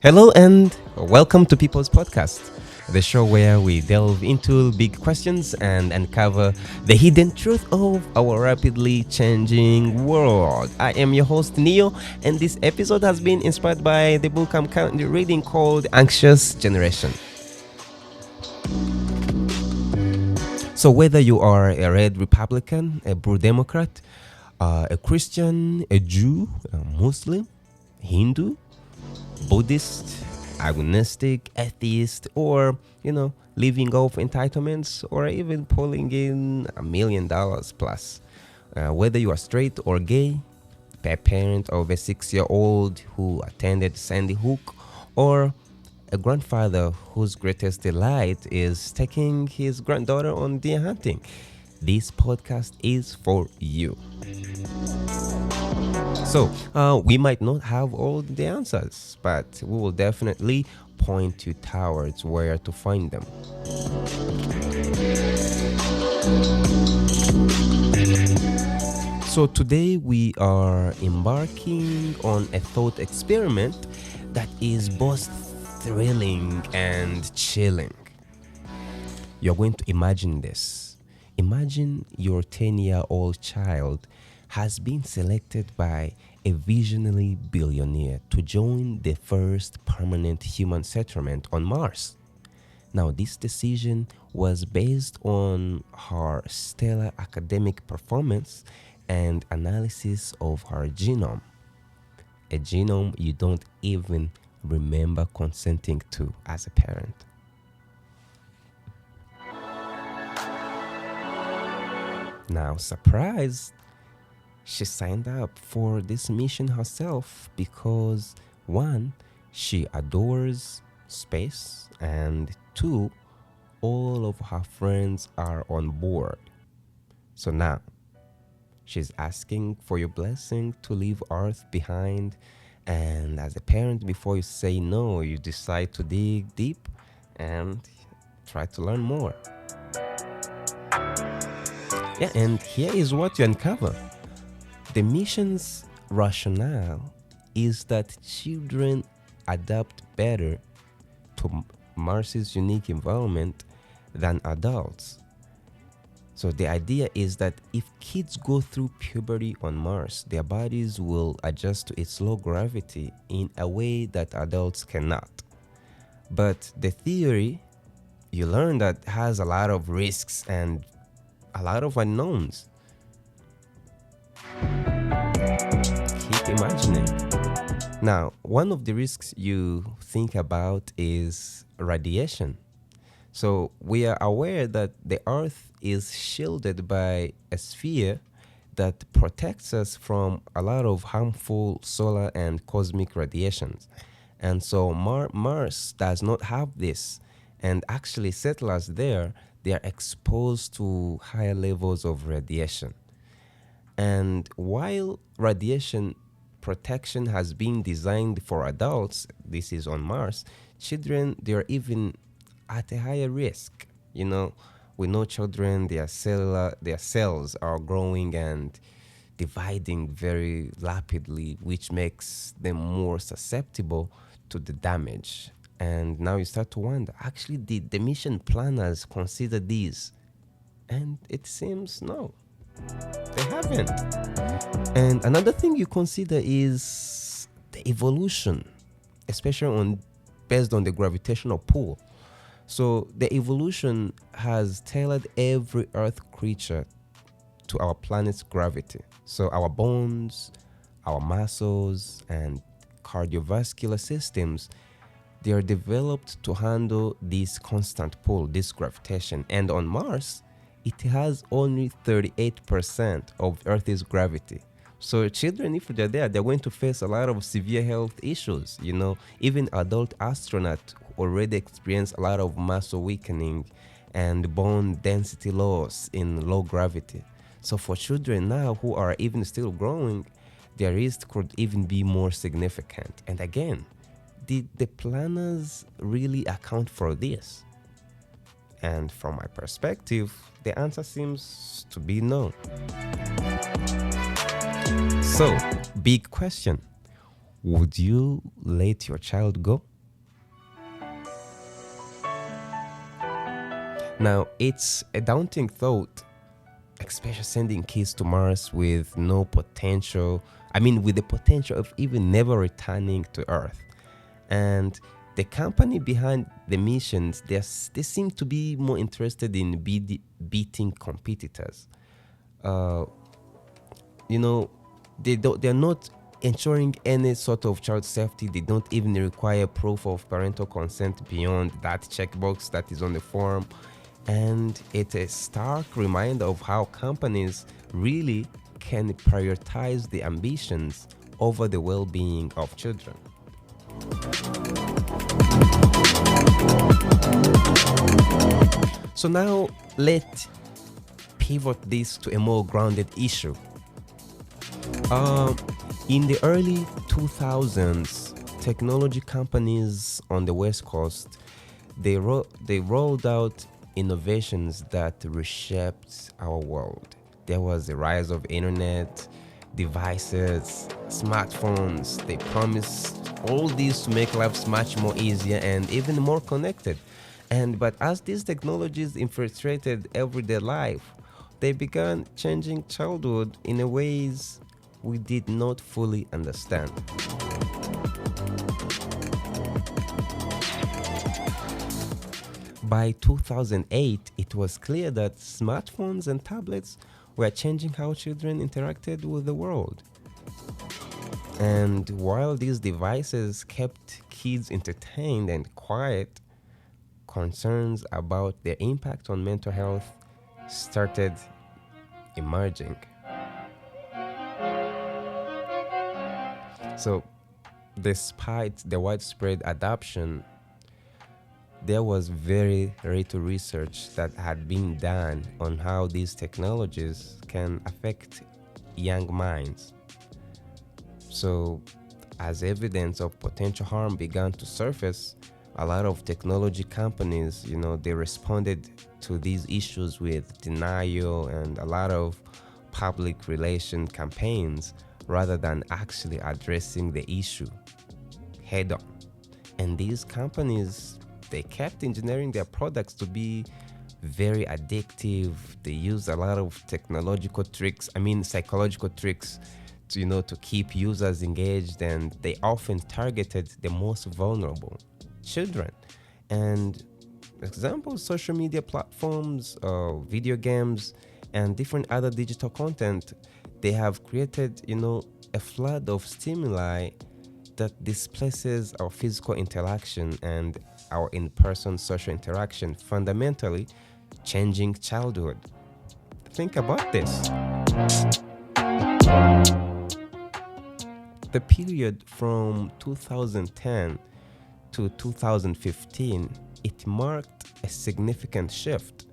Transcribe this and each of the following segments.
Hello and welcome to People's Podcast, the show where we delve into big questions and uncover the hidden truth of our rapidly changing world. I am your host, Neo, and this episode has been inspired by the book I'm currently reading called Anxious Generation. So, whether you are a red Republican, a blue Democrat, a Christian, a Jew, a Muslim, Hindu, Buddhist, agnostic, atheist, or, living off entitlements, or even pulling in $1 million plus. Whether you are straight or gay, a parent of a 6-year-old who attended Sandy Hook, or a grandfather whose greatest delight is taking his granddaughter on deer hunting, this podcast is for you. So, we might not have all the answers, but we will definitely point you towards where to find them. So, today we are embarking on a thought experiment that is both thrilling and chilling. You're going to imagine this. Imagine your 10-year-old child has been selected by a visionary billionaire to join the first permanent human settlement on Mars. Now, this decision was based on her stellar academic performance and analysis of her genome. A genome you don't even remember consenting to as a parent. Now, surprise! She signed up for this mission herself because 1, she adores space, and 2, all of her friends are on board. So now, she's asking for your blessing to leave Earth behind, and as a parent, before you say no, you decide to dig deep and try to learn more. Yeah, and here is what you uncover. The mission's rationale is that children adapt better to Mars's unique environment than adults. So the idea is that if kids go through puberty on Mars, their bodies will adjust to its low gravity in a way that adults cannot. But the theory, you learn, that has a lot of risks and a lot of unknowns. Keep imagining. Now, one of the risks you think about is radiation. So we are aware that the Earth is shielded by a sphere that protects us from a lot of harmful solar and cosmic radiations. And so Mars does not have this. And actually settlers there, they are exposed to higher levels of radiation. And while radiation protection has been designed for adults, this is on Mars, children, they are even at a higher risk. We know children, their cells are growing and dividing very rapidly, which makes them more susceptible to the damage. And now you start to wonder, actually, did the mission planners consider these? And it seems no, they haven't. And another thing you consider is the evolution, especially based on the gravitational pull. So the evolution has tailored every Earth creature to our planet's gravity. So our bones, our muscles, and cardiovascular systems, they are developed to handle this constant pull, this gravitation. And on Mars, it has only 38% of Earth's gravity. So children, if they're there, they're going to face a lot of severe health issues. Even adult astronauts already experience a lot of muscle weakening and bone density loss in low gravity. So for children now who are even still growing, their risk could even be more significant. And again, did the planners really account for this? And from my perspective, the answer seems to be no. So, big question. Would you let your child go? Now, it's a daunting thought, especially sending kids to Mars with no potential, with the potential of even never returning to Earth. And the company behind the missions, they seem to be more interested in beating competitors. Uh, you know, they're not ensuring any sort of child safety. They don't even require proof of parental consent beyond that checkbox that is on the form. And it's a stark reminder of how companies really can prioritize the ambitions over the well-being of children. So now let's pivot this to a more grounded issue. In the early 2000s, technology companies on the West Coast, they rolled out innovations that reshaped our world. There was the rise of internet, devices, smartphones. They promised all these to make lives much more easier and even more connected. But as these technologies infiltrated everyday life, they began changing childhood in a ways we did not fully understand. By 2008, it was clear that smartphones and tablets were changing how children interacted with the world. And while these devices kept kids entertained and quiet, concerns about their impact on mental health started emerging. So, despite the widespread adoption, there was very little research that had been done on how these technologies can affect young minds. So, as evidence of potential harm began to surface, a lot of technology companies, they responded to these issues with denial and a lot of public relation campaigns rather than actually addressing the issue head on. And these companies, they kept engineering their products to be very addictive. They used a lot of psychological tricks to keep users engaged, and they often targeted the most vulnerable, children. And examples, social media platforms, video games, and different other digital content, they have created, a flood of stimuli that displaces our physical interaction and our in-person social interaction, fundamentally changing childhood. Think about this. The period from 2010 to 2015, it marked a significant shift.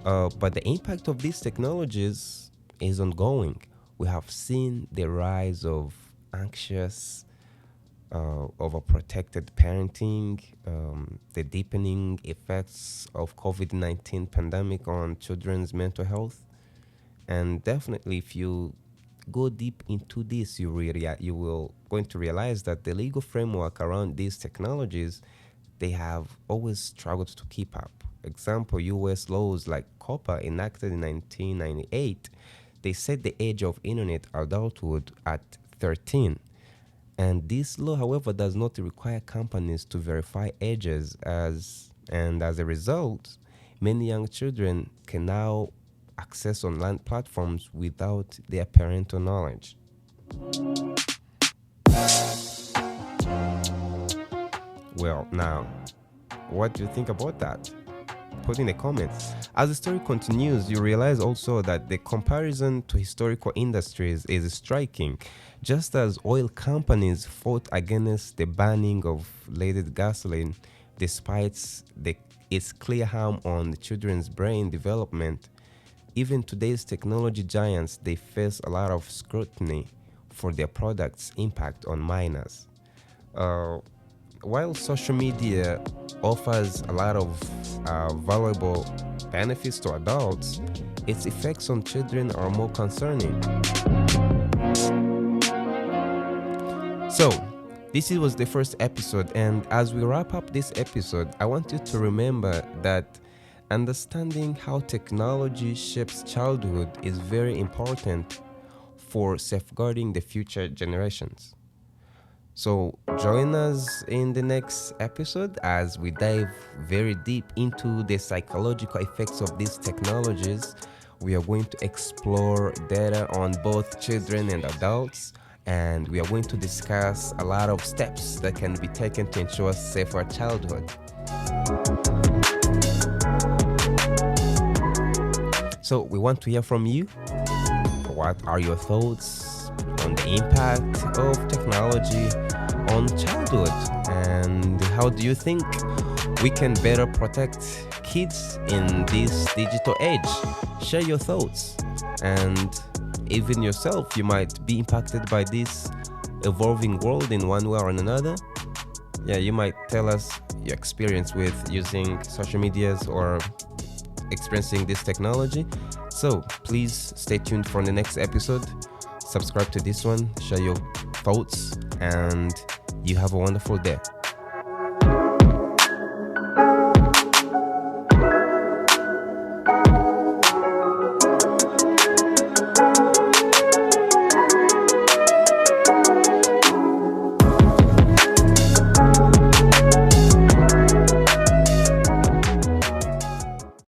But the impact of these technologies is ongoing. We have seen the rise of anxious, overprotected parenting, the deepening effects of COVID-19 pandemic on children's mental health. And definitely, if you go deep into this, you will going to realize that the legal framework around these technologies, they have always struggled to keep up. Example, U.S. laws like COPPA, enacted in 1998, they set the age of internet adulthood at 13. And this law, however, does not require companies to verify ages, and as a result, many young children can now access online platforms without their parental knowledge. Well, now, what do you think about that? Put in the comments. As the story continues, you realize also that the comparison to historical industries is striking. Just as oil companies fought against the banning of leaded gasoline, despite its clear harm on the children's brain development, even today's technology giants, they face a lot of scrutiny for their products' impact on minors. While social media offers a lot of valuable benefits to adults, its effects on children are more concerning. So, this was the first episode, and as we wrap up this episode, I want you to remember that understanding how technology shapes childhood is very important for safeguarding the future generations. So, join us in the next episode as we dive very deep into the psychological effects of these technologies. We are going to explore data on both children and adults, and we are going to discuss a lot of steps that can be taken to ensure safer childhood. So, we want to hear from you. What are your thoughts on the impact of technology on childhood, and how do you think we can better protect kids in this digital age? Share your thoughts, and even yourself, you might be impacted by this evolving world in one way or another. Yeah, you might tell us your experience with using social medias or experiencing this technology. So please stay tuned for the next episode. Subscribe to this one, share your thoughts, and you have a wonderful day.